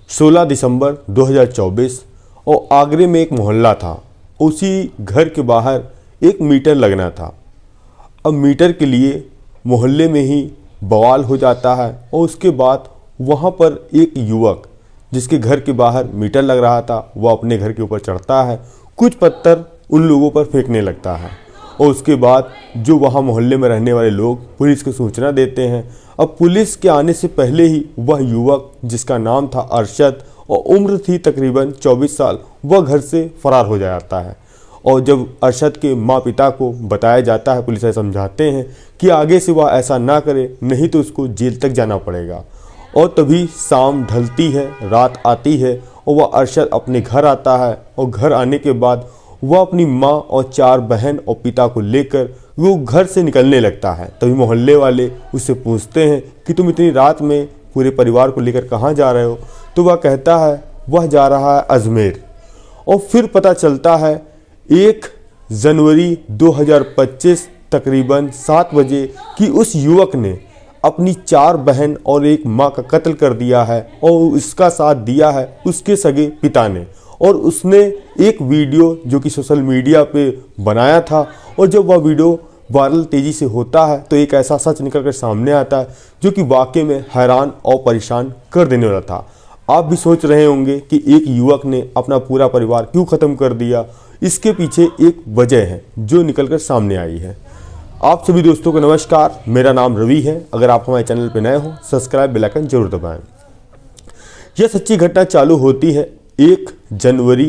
16 दिसंबर 2024 और आगरे में एक मोहल्ला था। उसी घर के बाहर एक मीटर लगना था। अब मीटर के लिए मोहल्ले में ही बवाल हो जाता है और उसके बाद वहाँ पर एक युवक जिसके घर के बाहर मीटर लग रहा था वह अपने घर के ऊपर चढ़ता है, कुछ पत्थर उन लोगों पर फेंकने लगता है और उसके बाद जो वहाँ मोहल्ले में रहने वाले लोग पुलिस को सूचना देते हैं। अब पुलिस के आने से पहले ही वह युवक जिसका नाम था अरशद और उम्र थी तकरीबन 24 साल, वह घर से फरार हो जाता है। और जब अरशद के माँ पिता को बताया जाता है, पुलिस समझाते हैं कि आगे से वह ऐसा ना करे, नहीं तो उसको जेल तक जाना पड़ेगा। और तभी शाम ढलती है, रात आती है और वह अरशद अपने घर आता है और घर आने के बाद वह अपनी माँ और 4 बहन और पिता को लेकर वो घर से निकलने लगता है। तभी मोहल्ले वाले उससे पूछते हैं कि तुम इतनी रात में पूरे परिवार को लेकर कहाँ जा रहे हो? तो वह कहता है वह जा रहा है अजमेर। और फिर पता चलता है 1 जनवरी 2025 तकरीबन 7 बजे कि उस युवक ने अपनी 4 बहन और एक माँ का कत्ल कर दिया है और इसका साथ दिया है उसके सगे पिता ने। और उसने एक वीडियो जो कि सोशल मीडिया पे बनाया था और जब वह वीडियो वायरल तेज़ी से होता है तो एक ऐसा सच निकल कर सामने आता है जो कि वाकई में हैरान और परेशान कर देने वाला था। आप भी सोच रहे होंगे कि एक युवक ने अपना पूरा परिवार क्यों ख़त्म कर दिया। इसके पीछे एक वजह है जो निकल कर सामने आई है। आप सभी दोस्तों को नमस्कार, मेरा नाम रवि है। अगर आप हमारे चैनल पर नए हो सब्सक्राइब बेल आइकन जरूर दबाएं। यह सच्ची घटना चालू होती है 1 जनवरी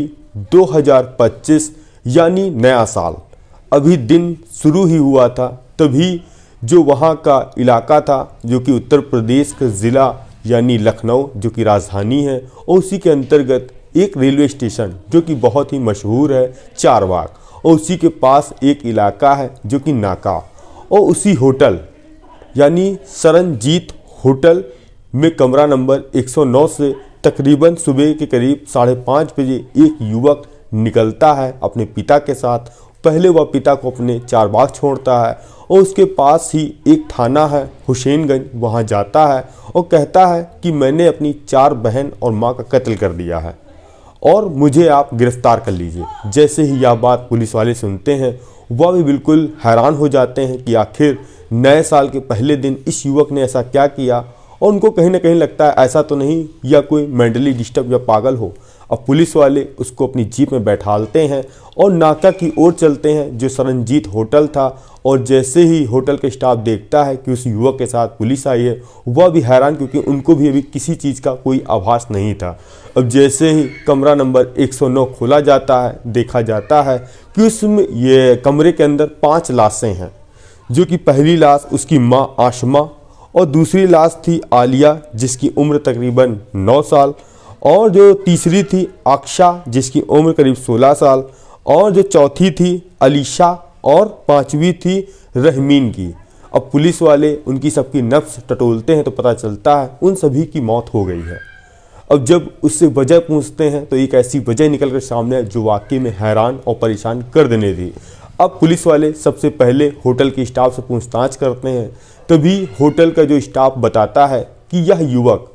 2025 यानी नया साल। अभी दिन शुरू ही हुआ था, तभी जो वहाँ का इलाका था जो कि उत्तर प्रदेश का ज़िला यानी लखनऊ जो कि राजधानी है और उसी के अंतर्गत एक रेलवे स्टेशन जो कि बहुत ही मशहूर है चारबाग, और उसी के पास एक इलाका है जो कि नाका, और उसी होटल यानी सरनजीत होटल में कमरा नंबर 109 से तकरीबन सुबह के करीब 5:30 बजे एक युवक निकलता है अपने पिता के साथ। पहले वह पिता को अपने चारबाग छोड़ता है और उसके पास ही एक थाना है हुसैनगंज, वहाँ जाता है और कहता है कि मैंने अपनी 4 बहन और माँ का कत्ल कर दिया है और मुझे आप गिरफ्तार कर लीजिए। जैसे ही यह बात पुलिस वाले सुनते हैं वह भी बिल्कुल हैरान हो जाते हैं कि आखिर नए साल के पहले दिन इस युवक ने ऐसा क्या किया, और उनको कहीं ना कहीं लगता है ऐसा तो नहीं या कोई मेंटली डिस्टर्ब या पागल हो। अब पुलिस वाले उसको अपनी जीप में बैठालते हैं और नाका की ओर चलते हैं जो सरनजीत होटल था। और जैसे ही होटल के स्टाफ देखता है कि उस युवक के साथ पुलिस आई है, वह भी हैरान, क्योंकि उनको भी अभी किसी चीज़ का कोई आभास नहीं था। अब जैसे ही कमरा नंबर 109 खोला जाता है, देखा जाता है कि उसमें ये कमरे के अंदर 5 लाशें हैं, जो कि पहली लाश उसकी माँ आशमा और दूसरी लाश थी आलिया जिसकी उम्र तकरीबन 9 साल, और जो तीसरी थी अक्षा जिसकी उम्र करीब 16 साल, और जो चौथी थी अलीशा, और 5वीं थी रहमीन की। अब पुलिस वाले उनकी सबकी नफ्स टटोलते हैं तो पता चलता है उन सभी की मौत हो गई है। अब जब उससे वजह पूछते हैं तो एक ऐसी वजह निकल कर सामने है जो वाकई में हैरान और परेशान कर देने थी। अब पुलिस वाले सबसे पहले होटल के स्टाफ से पूछताछ करते हैं, तभी होटल का जो स्टाफ बताता है कि यह युवक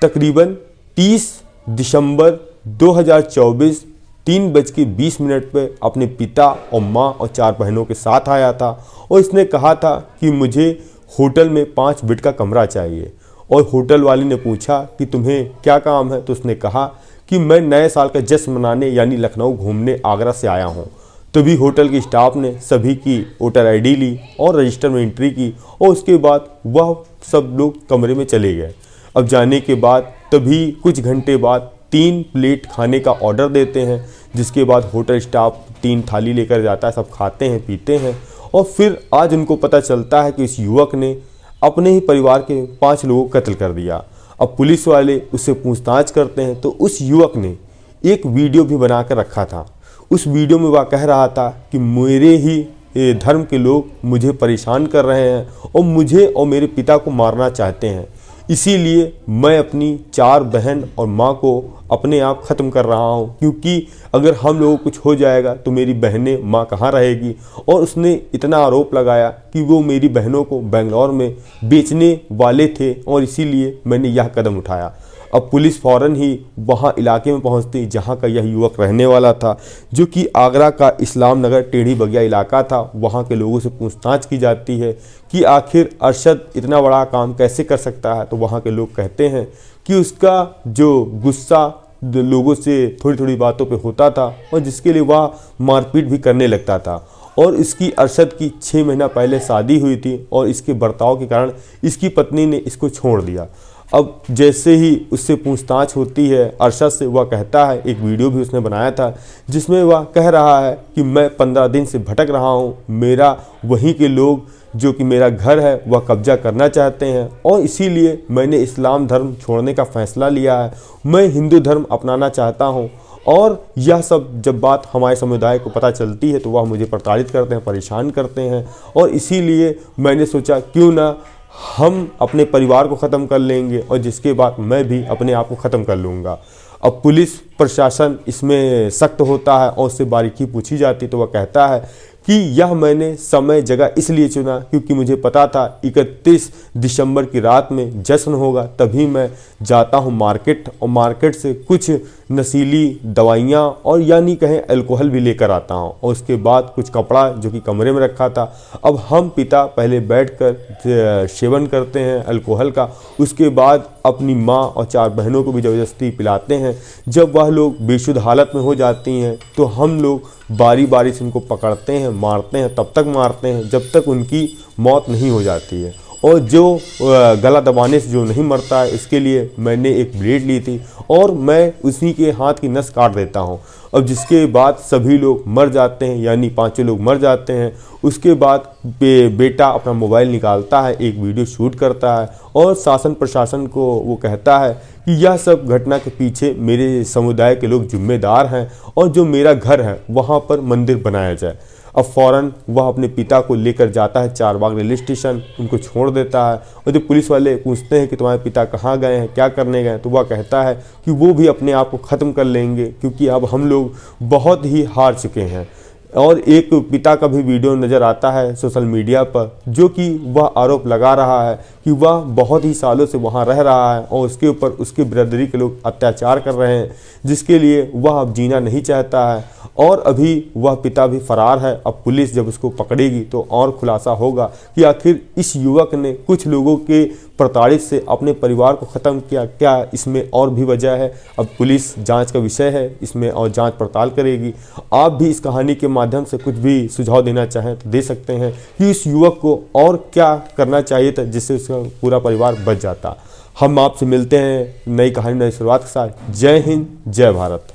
तकरीबन 30 दिसंबर 2024 3:20 पर अपने पिता और माँ और 4 बहनों के साथ आया था और इसने कहा था कि मुझे होटल में 5 बेड का कमरा चाहिए। और होटल वाले ने पूछा कि तुम्हें क्या काम है, तो उसने कहा कि मैं नए साल का जश्न मनाने यानी लखनऊ घूमने आगरा से आया हूँ। तभी होटल के स्टाफ ने सभी की वोटर आईडी ली और रजिस्टर में एंट्री की और उसके बाद वह सब लोग कमरे में चले गए। अब जाने के बाद तभी कुछ घंटे बाद 3 प्लेट खाने का ऑर्डर देते हैं, जिसके बाद होटल स्टाफ 3 थाली लेकर जाता है, सब खाते हैं पीते हैं। और फिर आज उनको पता चलता है कि इस युवक ने अपने ही परिवार के 5 लोगों को कत्ल कर दिया। अब पुलिस वाले उससे पूछताछ करते हैं तो उस युवक ने एक वीडियो भी बना कर रखा था। उस वीडियो में वह कह रहा था कि मेरे ही धर्म के लोग मुझे परेशान कर रहे हैं और मुझे और मेरे पिता को मारना चाहते हैं, इसीलिए मैं अपनी 4 बहन और माँ को अपने आप ख़त्म कर रहा हूँ, क्योंकि अगर हम लोगों को कुछ हो जाएगा तो मेरी बहनें माँ कहाँ रहेगी। और उसने इतना आरोप लगाया कि वो मेरी बहनों को बेंगलोर में बेचने वाले थे और इसीलिए मैंने यह कदम उठाया। अब पुलिस फ़ौरन ही वहाँ इलाके में पहुँचती जहाँ का यह युवक रहने वाला था, जो कि आगरा का इस्लाम नगर टेढ़ी बगिया इलाका था। वहाँ के लोगों से पूछताछ की जाती है कि आखिर अरशद इतना बड़ा काम कैसे कर सकता है। तो वहाँ के लोग कहते हैं कि उसका जो गुस्सा लोगों से थोड़ी थोड़ी बातों पे होता था और जिसके लिए वह मारपीट भी करने लगता था। और इसकी अरशद की 6 महीना पहले शादी हुई थी और इसके बर्ताव के कारण इसकी पत्नी ने इसको छोड़ दिया। अब जैसे ही उससे पूछताछ होती है अरशद से, वह कहता है, एक वीडियो भी उसने बनाया था जिसमें वह कह रहा है कि मैं 15 दिन से भटक रहा हूँ, मेरा वहीं के लोग जो कि मेरा घर है वह कब्जा करना चाहते हैं और इसीलिए मैंने इस्लाम धर्म छोड़ने का फ़ैसला लिया है, मैं हिंदू धर्म अपनाना चाहता हूँ। और यह सब जब बात हमारे समुदाय को पता चलती है तो वह मुझे प्रताड़ित करते हैं, परेशान करते हैं और इसीलिए मैंने सोचा क्यों ना हम अपने परिवार को ख़त्म कर लेंगे और जिसके बाद मैं भी अपने आप को ख़त्म कर लूँगा। अब पुलिस प्रशासन इसमें सख्त होता है और उससे बारीकी पूछी जाती तो वह कहता है कि यह मैंने समय जगह इसलिए चुना क्योंकि मुझे पता था 31 दिसंबर की रात में जश्न होगा, तभी मैं जाता हूं मार्केट और मार्केट से कुछ नशीली दवाइयां और यानी कहें अल्कोहल भी लेकर आता हूं और उसके बाद कुछ कपड़ा जो कि कमरे में रखा था। अब हम पिता पहले बैठकर सेवन करते हैं अल्कोहल का, उसके बाद अपनी माँ और 4 बहनों को भी ज़बरदस्ती पिलाते हैं। जब वह लोग बेशुद्ध हालत में हो जाती हैं तो हम लोग बारी बारी से उनको पकड़ते हैं, मारते हैं, तब तक मारते हैं जब तक उनकी मौत नहीं हो जाती है। और जो गला दबाने से जो नहीं मरता है इसके लिए मैंने एक ब्लेड ली थी और मैं उसी के हाथ की नस काट देता हूँ। अब जिसके बाद सभी लोग मर जाते हैं, यानी 5 लोग मर जाते हैं। उसके बाद बेटा अपना मोबाइल निकालता है, एक वीडियो शूट करता है और शासन प्रशासन को वो कहता है कि यह सब घटना के पीछे मेरे समुदाय के लोग जिम्मेदार हैं और जो मेरा घर है वहाँ पर मंदिर बनाया जाए। अब फ़ौरन वह अपने पिता को लेकर जाता है चारबाग रेलवे स्टेशन, उनको छोड़ देता है और जब पुलिस वाले पूछते हैं कि तुम्हारे पिता कहाँ गए हैं, क्या करने गए हैं, तो वह कहता है कि वो भी अपने आप को ख़त्म कर लेंगे क्योंकि अब हम लोग बहुत ही हार चुके हैं। और एक पिता का भी वीडियो नज़र आता है सोशल मीडिया पर जो कि वह आरोप लगा रहा है कि वह बहुत ही सालों से वहाँ रह रहा है और उसके ऊपर उसके बिरादरी के लोग अत्याचार कर रहे हैं जिसके लिए वह अब जीना नहीं चाहता है और अभी वह पिता भी फरार है। अब पुलिस जब उसको पकड़ेगी तो और खुलासा होगा कि आखिर इस युवक ने कुछ लोगों के प्रताड़ित से अपने परिवार को ख़त्म किया, क्या इसमें और भी वजह है। अब पुलिस जांच का विषय है, इसमें और जांच पड़ताल करेगी। आप भी इस कहानी के माध्यम से कुछ भी सुझाव देना चाहें तो दे सकते हैं कि इस युवक को और क्या करना चाहिए था जिससे उसका पूरा परिवार बच जाता। हम आपसे मिलते हैं नई कहानी नई शुरुआत के साथ। जय हिंद, जय भारत।